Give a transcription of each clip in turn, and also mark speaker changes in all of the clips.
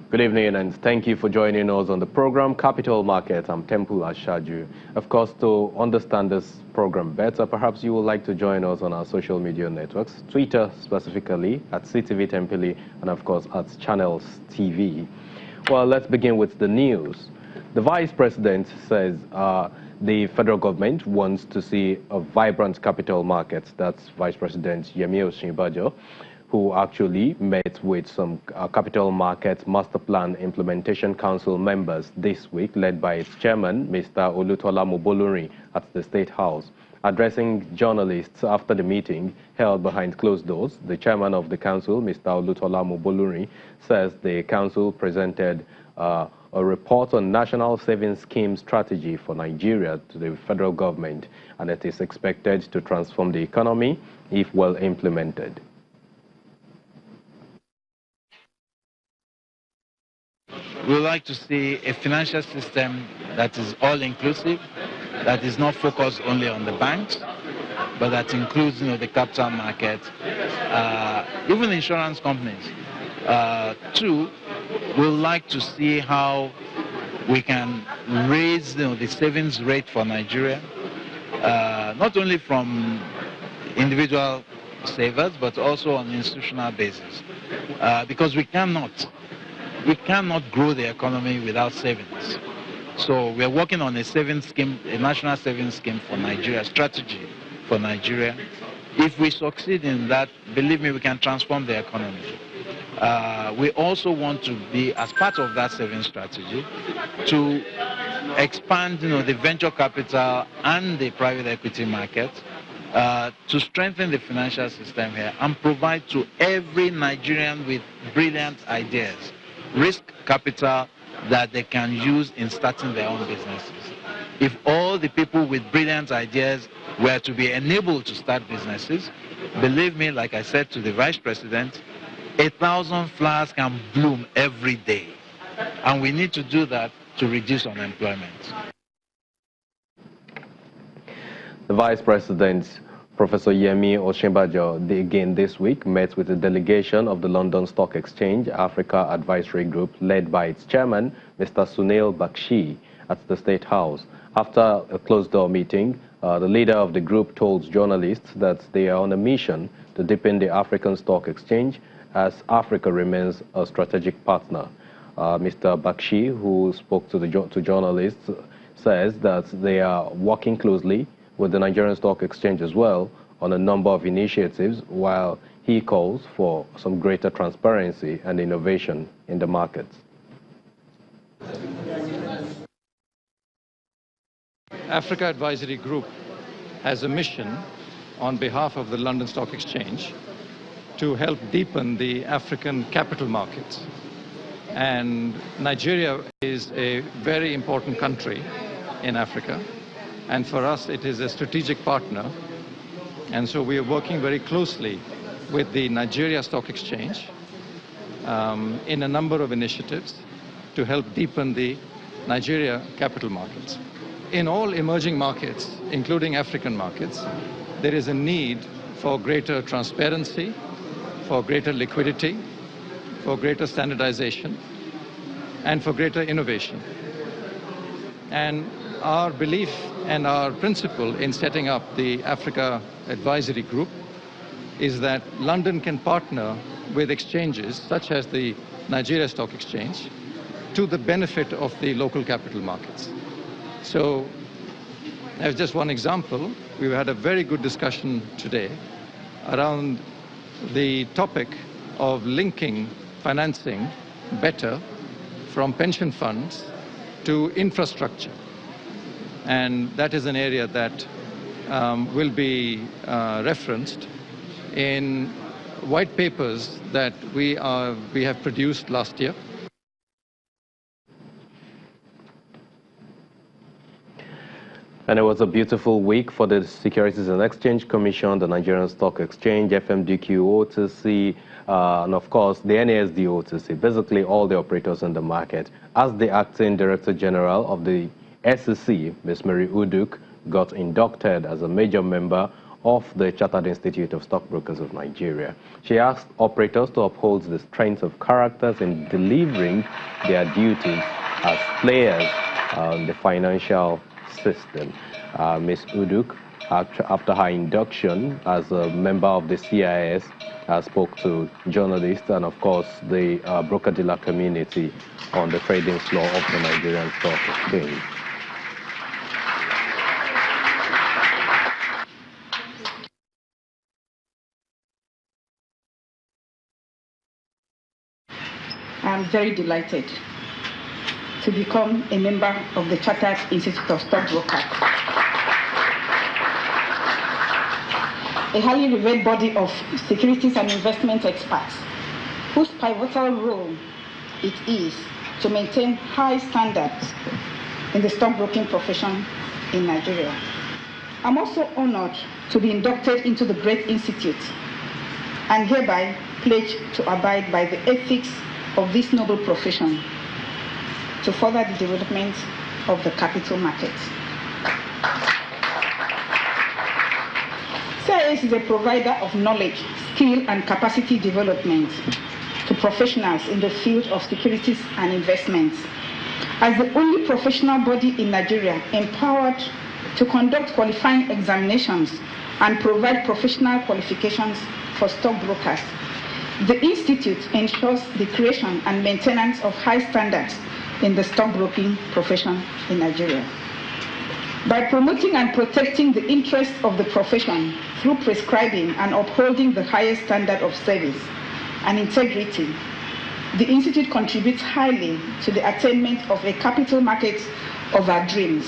Speaker 1: Good evening and thank you for joining us on the program Capital Market. I'm Temple Ashaju. Of course, to understand this program better, perhaps you would like to join us on our social media networks, Twitter specifically at CTV Tempele and of course at Channels TV. Well, let's begin with the news. The Vice President says the federal government wants to see a vibrant capital market. That's Vice President Yemi Osinbajo, who actually met with some Capital Market Master Plan Implementation Council members this week, led by its chairman, Mr. Olutola Mobolori, at the State House. Addressing journalists after the meeting held behind closed doors, the chairman of the council, Mr. Olutola Mobolori, says the council presented a report on National Savings Scheme strategy for Nigeria to the federal government, and it is expected to transform the economy if well implemented.
Speaker 2: We would like to see a financial system that is all-inclusive, that is not focused only on the banks, but that includes, the capital market, even insurance companies. Two, we would like to see how we can raise, the savings rate for Nigeria, not only from individual savers, but also on an institutional basis, because we cannot grow the economy without savings. So we are working on a savings scheme, a national savings scheme for Nigeria, strategy for Nigeria. If we succeed in that, believe me, we can transform the economy. We also want to be, as part of that savings strategy, to expand, the venture capital and the private equity market, to strengthen the financial system here and provide to every Nigerian with brilliant ideas risk capital that they can use in starting their own businesses. If all the people with brilliant ideas were to be enabled to start businesses, believe me, like I said to the Vice President, 1,000 flowers can bloom every day. And we need to do that to reduce unemployment.
Speaker 1: The Vice President, Professor Yemi Osinbajo, again this week met with a delegation of the London Stock Exchange Africa Advisory Group led by its chairman, Mr. Sunil Bakshi, at the State House. After a closed-door meeting, the leader of the group told journalists that they are on a mission to deepen the African Stock Exchange as Africa remains a strategic partner. Mr. Bakshi, who spoke to journalists, says that they are working closely with the Nigerian Stock Exchange as well on a number of initiatives, while he calls for some greater transparency and innovation in the markets.
Speaker 3: Africa Advisory Group has a mission on behalf of the London Stock Exchange to help deepen the African capital markets. And Nigeria is a very important country in Africa. And for us, it is a strategic partner. And so we are working very closely with the Nigeria Stock Exchange in a number of initiatives to help deepen the Nigeria capital markets. In all emerging markets, including African markets, there is a need for greater transparency, for greater liquidity, for greater standardization, and for greater innovation. And our belief and our principle in setting up the Africa Advisory Group is that London can partner with exchanges such as the Nigeria Stock Exchange to the benefit of the local capital markets. So, as just one example, we had a very good discussion today around the topic of linking financing better from pension funds to infrastructure. And that is an area that will be referenced in white papers that we have produced last year.
Speaker 1: And it was a beautiful week for the Securities and Exchange Commission, the Nigerian Stock Exchange, FMDQ, OTC, and of course the NASD OTC, basically all the operators in the market. As the Acting Director General of the SEC, Ms. Mary Uduk, got inducted as a major member of the Chartered Institute of Stockbrokers of Nigeria. She asked operators to uphold the strength of characters in delivering their duties as players in the financial system. Ms. Uduk, after her induction as a member of the CIS, spoke to journalists and, of course, the broker-dealer community on the trading floor of the Nigerian Stock Exchange.
Speaker 4: I'm very delighted to become a member of the Chartered Institute of Stockbrokers, a highly revered body of securities and investment experts whose pivotal role it is to maintain high standards in the stockbroking profession in Nigeria. I'm also honored to be inducted into the great institute and hereby pledge to abide by the ethics of this noble profession to further the development of the capital market. CIS is a provider of knowledge, skill, and capacity development to professionals in the field of securities and investments. As the only professional body in Nigeria empowered to conduct qualifying examinations and provide professional qualifications for stockbrokers, the Institute ensures the creation and maintenance of high standards in the stockbroking profession in Nigeria. By promoting and protecting the interests of the profession through prescribing and upholding the highest standard of service and integrity, the Institute contributes highly to the attainment of a capital market of our dreams.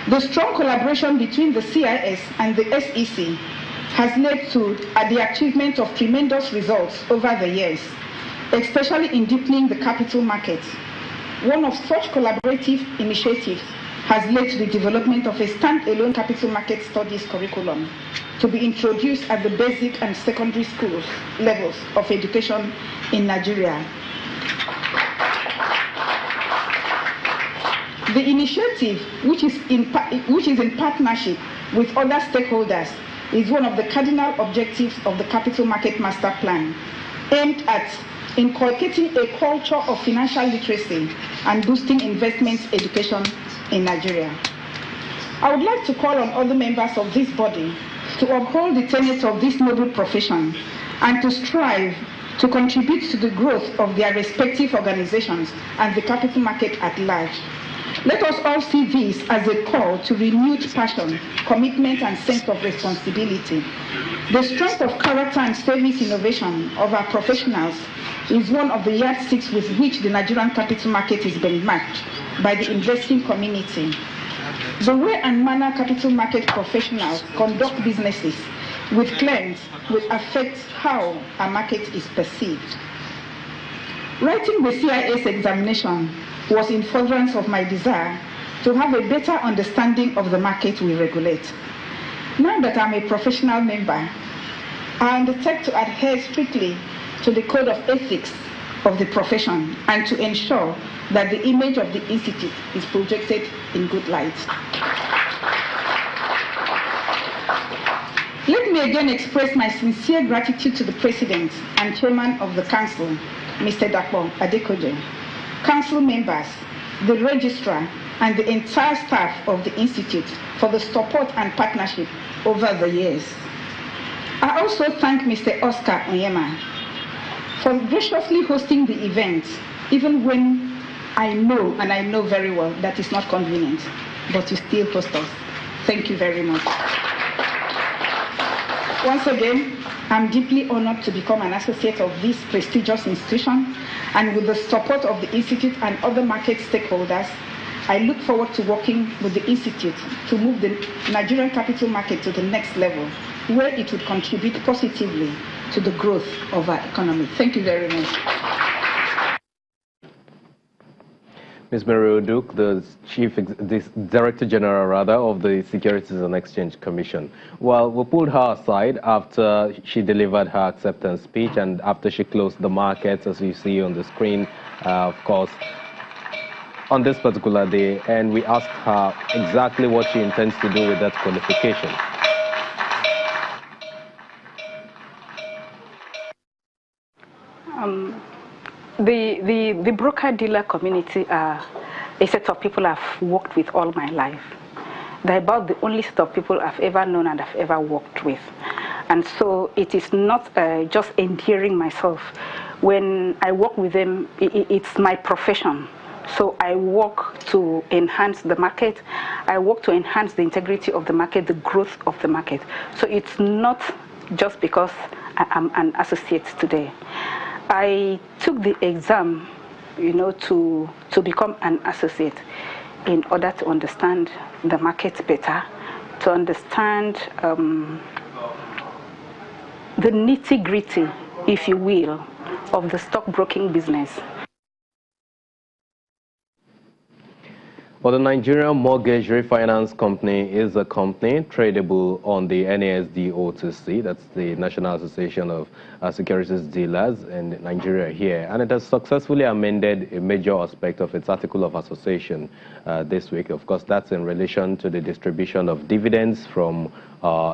Speaker 4: The strong collaboration between the CIS and the SEC has led to the achievement of tremendous results over the years, especially in deepening the capital market. One of such collaborative initiatives has led to the development of a standalone capital market studies curriculum to be introduced at the basic and secondary schools levels of education in Nigeria. The initiative, which is in partnership with other stakeholders, is one of the cardinal objectives of the Capital Market Master Plan, aimed at inculcating a culture of financial literacy and boosting investment education in Nigeria. I would like to call on other members of this body to uphold the tenets of this noble profession and to strive to contribute to the growth of their respective organizations and the capital market at large. Let us all see this as a call to renewed passion, commitment, and sense of responsibility. The strength of character and service innovation of our professionals is one of the yardsticks with which the Nigerian capital market is benchmarked by the investing community. The way and manner capital market professionals conduct businesses with clients will affect how a market is perceived. Writing the CIS examination was in furtherance of my desire to have a better understanding of the market we regulate. Now that I'm a professional member, I undertake to adhere strictly to the code of ethics of the profession and to ensure that the image of the Institute is projected in good light. Let me again express my sincere gratitude to the President and Chairman of the Council, Mr. Dapo Adekoje, Council members, the Registrar, and the entire staff of the Institute for the support and partnership over the years. I also thank Mr. Oscar Onyema for graciously hosting the event, even when I know very well that it's not convenient, but you still host us. Thank you very much. Once again, I'm deeply honored to become an associate of this prestigious institution, and with the support of the Institute and other market stakeholders, I look forward to working with the Institute to move the Nigerian capital market to the next level, where it would contribute positively to the growth of our economy. Thank you very much.
Speaker 1: Ms. Mary Oduk, the Director General of the Securities and Exchange Commission. Well, we pulled her aside after she delivered her acceptance speech and after she closed the markets, as you see on the screen, of course, on this particular day, and we asked her exactly what she intends to do with that qualification.
Speaker 5: the broker-dealer community are a set of people I've worked with all my life. They're about the only set of people I've ever known and I've ever worked with. And so it is not just endearing myself. When I work with them, it's my profession. So I work to enhance the market. I work to enhance the integrity of the market, the growth of the market. So it's not just because I'm an associate today. I took the exam, to become an associate in order to understand the market better, to understand the nitty-gritty, if you will, of the stockbroking business.
Speaker 1: Well, the Nigerian Mortgage Refinance Company is a company tradable on the NASD-OTC, that's the National Association of Securities Dealers in Nigeria here, and it has successfully amended a major aspect of its article of association this week. Of course, that's in relation to the distribution of dividends from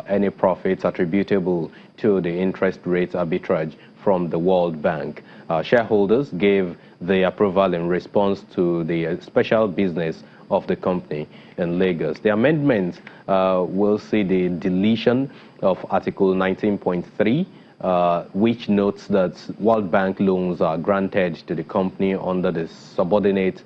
Speaker 1: any profits attributable to the interest rate arbitrage from the World Bank. Shareholders gave the approval in response to the special business of the company in Lagos. The amendment will see the deletion of Article 19.3, which notes that World Bank loans are granted to the company under the subordinate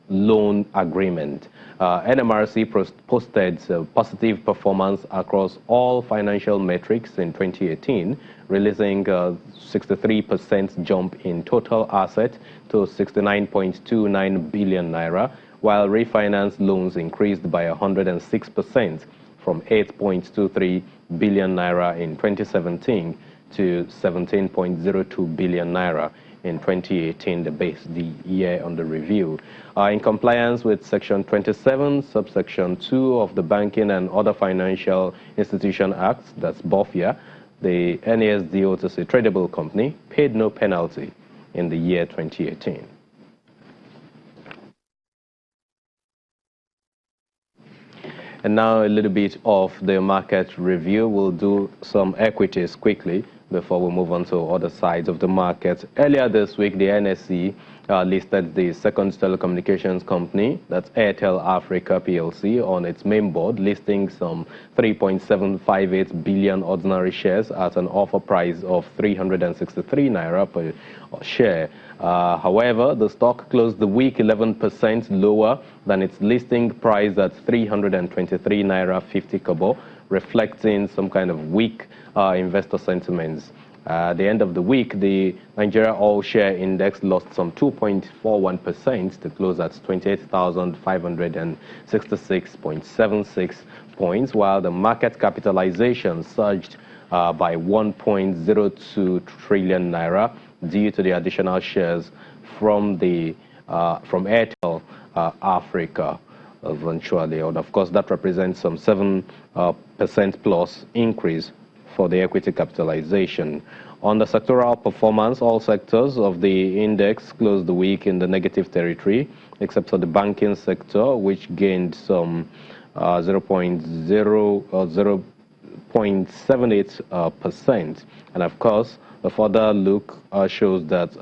Speaker 1: loan agreement. NMRC posted positive performance across all financial metrics in 2018, releasing a 63% jump in total asset to 69.29 billion naira, while refinance loans increased by 106% from 8.23 billion naira in 2017 to 17.02 billion naira in 2018, the year under review. In compliance with Section 27, subsection 2 of the Banking and Other Financial Institution Act, that's BOFIA, the NASD-OTC tradable company paid no penalty in the year 2018. And now a little bit of the market review. We'll do some equities quickly before we move on to other sides of the market. Earlier this week, the NSE listed the second telecommunications company, that's Airtel Africa PLC, on its main board, listing some 3.758 billion ordinary shares at an offer price of 363 naira per share. However, the stock closed the week 11% lower than its listing price at 323 naira 50 kobo, reflecting some kind of weak investor sentiments. At the end of the week, the Nigeria All Share Index lost some 2.41% to close at 28,566.76 points, while the market capitalization surged by 1.02 trillion naira due to the additional shares from Airtel Africa eventually. And of course, that represents some 7% plus increase for the equity capitalization. On the sectoral performance, all sectors of the index closed the week in the negative territory, except for the banking sector, which gained some 0.78%. And of course, a further look shows that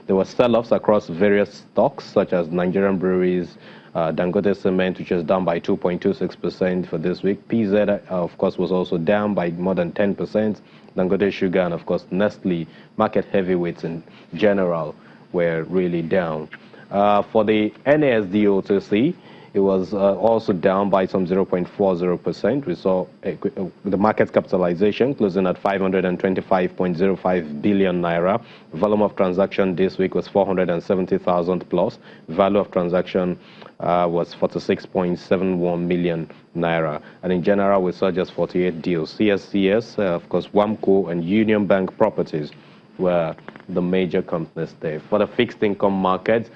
Speaker 1: there were sell-offs across various stocks, such as Nigerian breweries, Dangote Cement, which was down by 2.26% for this week. PZ, of course, was also down by more than 10%. Dangote Sugar and, of course, Nestle, market heavyweights in general, were really down. For the NASD-OTC, it was also down by some 0.40%. We saw the market capitalization closing at 525.05 billion naira. Volume of transaction this week was 470,000 plus. Value of transaction was 46.71 million naira. And in general, we saw just 48 deals. CSCS, of course, WAMCO and Union Bank Properties were the major companies there. For the fixed income market,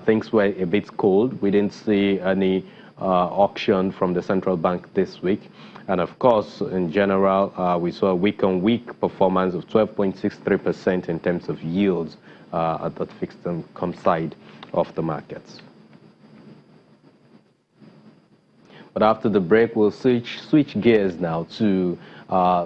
Speaker 1: things were a bit cold. We didn't see any auction from the central bank this week. And of course, in general, we saw a week-on-week performance of 12.63% in terms of yields at the fixed income side of the markets. But after the break, we'll switch gears now to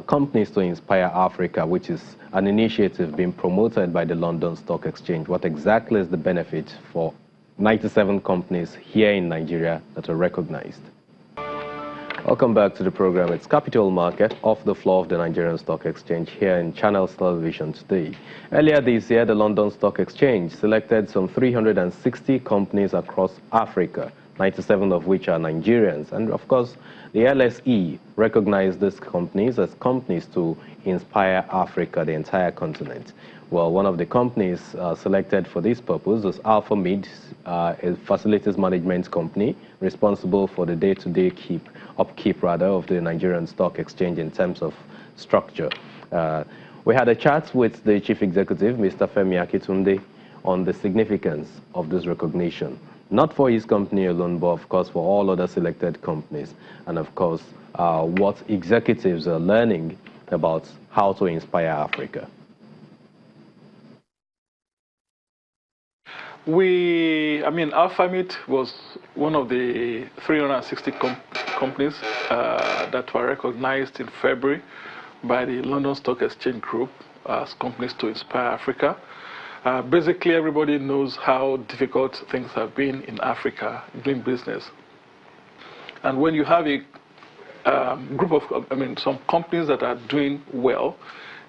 Speaker 1: companies to inspire Africa, which is an initiative being promoted by the London Stock Exchange. What exactly is the benefit for 97 companies here in Nigeria that are recognized? Welcome back to the program. It's Capital Market, off the floor of the Nigerian Stock Exchange here in Channels Television today. Earlier this year, the London Stock Exchange selected some 360 companies across Africa, 97 of which are Nigerians. And of course, the LSE recognized these companies as companies to inspire Africa, the entire continent. Well, one of the companies selected for this purpose is Alpha Mid, a facilities management company responsible for the day-to-day upkeep of the Nigerian Stock Exchange in terms of structure. We had a chat with the chief executive, Mr. Femi Akitunde, on the significance of this recognition, not for his company alone, but of course for all other selected companies, and of course what executives are learning about how to inspire Africa.
Speaker 6: Alphamit was one of the 360 companies that were recognized in February by the London Stock Exchange Group as companies to inspire Africa. Basically, everybody knows how difficult things have been in Africa doing business. And when you have a group of, some companies that are doing well,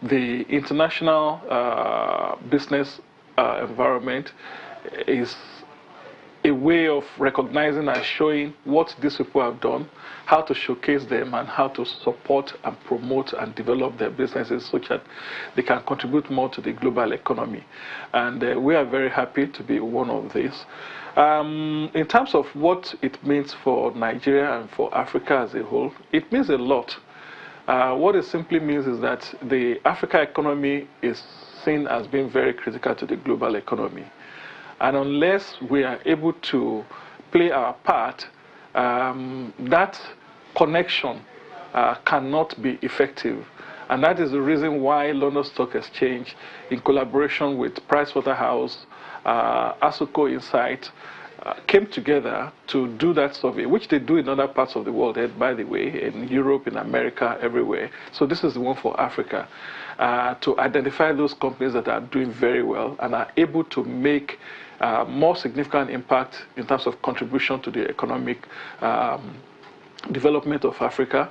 Speaker 6: the international business environment is a way of recognizing and showing what these people have done, how to showcase them, and how to support and promote and develop their businesses so that they can contribute more to the global economy. And we are very happy to be one of these. In terms of what it means for Nigeria and for Africa as a whole, it means a lot. What it simply means is that the Africa economy is seen as being very critical to the global economy. And unless we are able to play our part, that connection cannot be effective. And that is the reason why London Stock Exchange, in collaboration with Pricewaterhouse, Asuko Insight, came together to do that survey, which they do in other parts of the world, by the way, in Europe, in America, everywhere. So this is the one for Africa, to identify those companies that are doing very well and are able to make more significant impact in terms of contribution to the economic development of Africa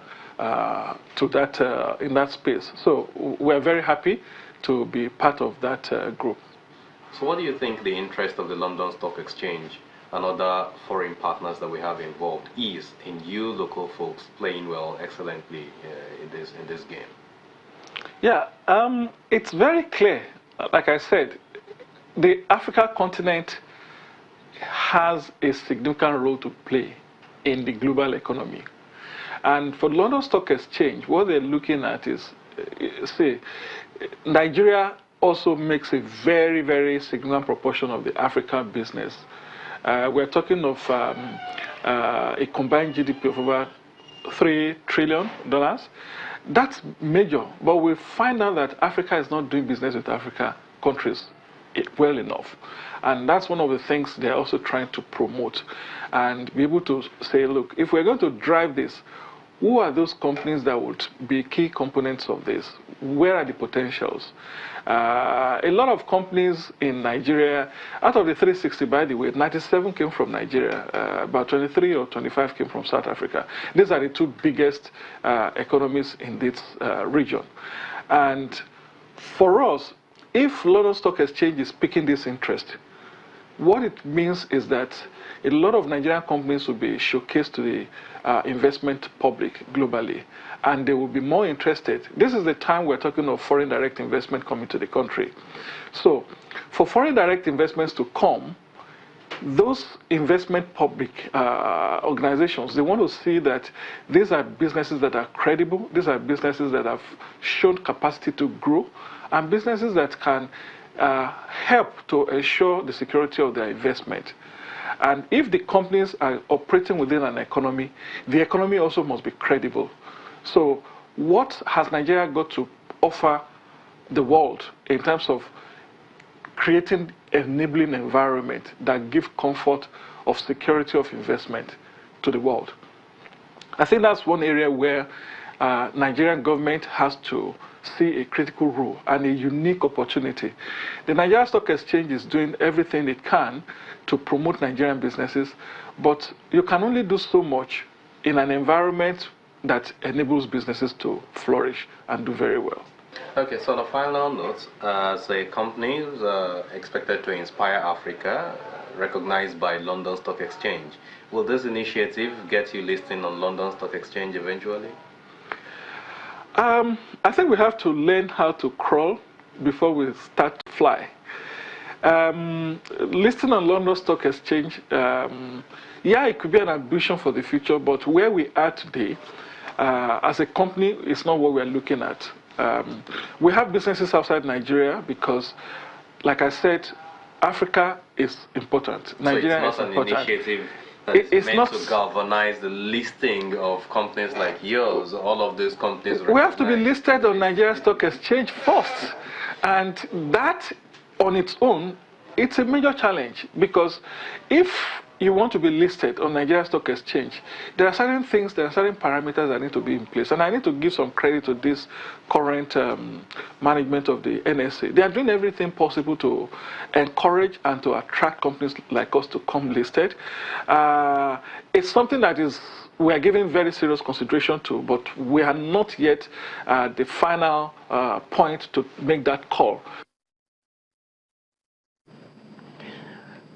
Speaker 6: to that in that space. So we're very happy to be part of that group.
Speaker 1: So what do you think the interest of the London Stock Exchange and other foreign partners that we have involved is in you local folks playing well excellently in this game?
Speaker 6: Yeah, it's very clear. Like I said, the Africa continent has a significant role to play in the global economy. And for the London Stock Exchange, what they're looking at is, say, Nigeria also makes a very, very significant proportion of the African business. We're talking of a combined GDP of over $3 trillion. That's major, but we find out that Africa is not doing business with Africa countries well enough. And that's one of the things they're also trying to promote and be able to say, look, if we're going to drive this, who are those companies that would be key components of this? Where are the potentials? A lot of companies in Nigeria, out of the 360, by the way, 97 came from Nigeria. About 23 or 25 came from South Africa. These are the two biggest economies in this region. And for us, if London Stock Exchange is piquing this interest, what it means is that a lot of Nigerian companies will be showcased to the investment public globally, and they will be more interested. This is the time we're talking of foreign direct investment coming to the country. So for foreign direct investments to come, those investment public organizations, they want to see that these are businesses that are credible, these are businesses that have shown capacity to grow, and businesses that can help to ensure the security of their investment. And if the companies are operating within an economy, the economy also must be credible. So what has Nigeria got to offer the world in terms of creating an enabling environment that gives comfort of security of investment to the world? I think that's one area where Nigerian government has to see a critical role and a unique opportunity. The Nigerian Stock Exchange is doing everything it can to promote Nigerian businesses, but you can only do so much in an environment that enables businesses to flourish and do very well.
Speaker 1: Okay, so on a final note, as a company expected to inspire Africa, recognized by London Stock Exchange, will this initiative get you listing on London Stock Exchange eventually?
Speaker 6: I think we have to learn how to crawl before we start to fly. Listing on London Stock Exchange, yeah, it could be an ambition for the future, but where we are today, as a company, it's not what we're looking at. We have businesses outside Nigeria because, like I said, Africa is important. Nigeria is important. So it's not an initiative
Speaker 1: that is meant to galvanize the listing of companies like yours, all of these companies.
Speaker 6: We have to be listed on Nigeria Stock Exchange first. And that on its own, it's a major challenge, because if you want to be listed on Nigeria Stock Exchange, there are certain things, there are certain parameters that need to be in place. And I need to give some credit to this current management of the NSA. They are doing everything possible to encourage and to attract companies like us to come listed. It's something that we are giving very serious consideration to, but we are not yet at the final point to make that call.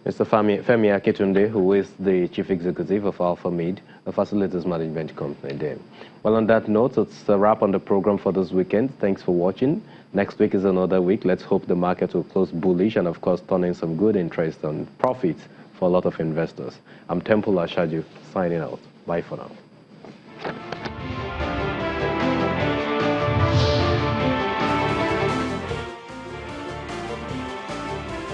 Speaker 1: Mr. Femi Akintunde, who is the Chief Executive of Alpha Mid, a facilities management company there. Well, on that note, it's a wrap on the program for this weekend. Thanks for watching. Next week is another week. Let's hope the market will close bullish and, of course, turn in some good interest and profits for a lot of investors. I'm Temple Ashaju, signing out. Bye for now.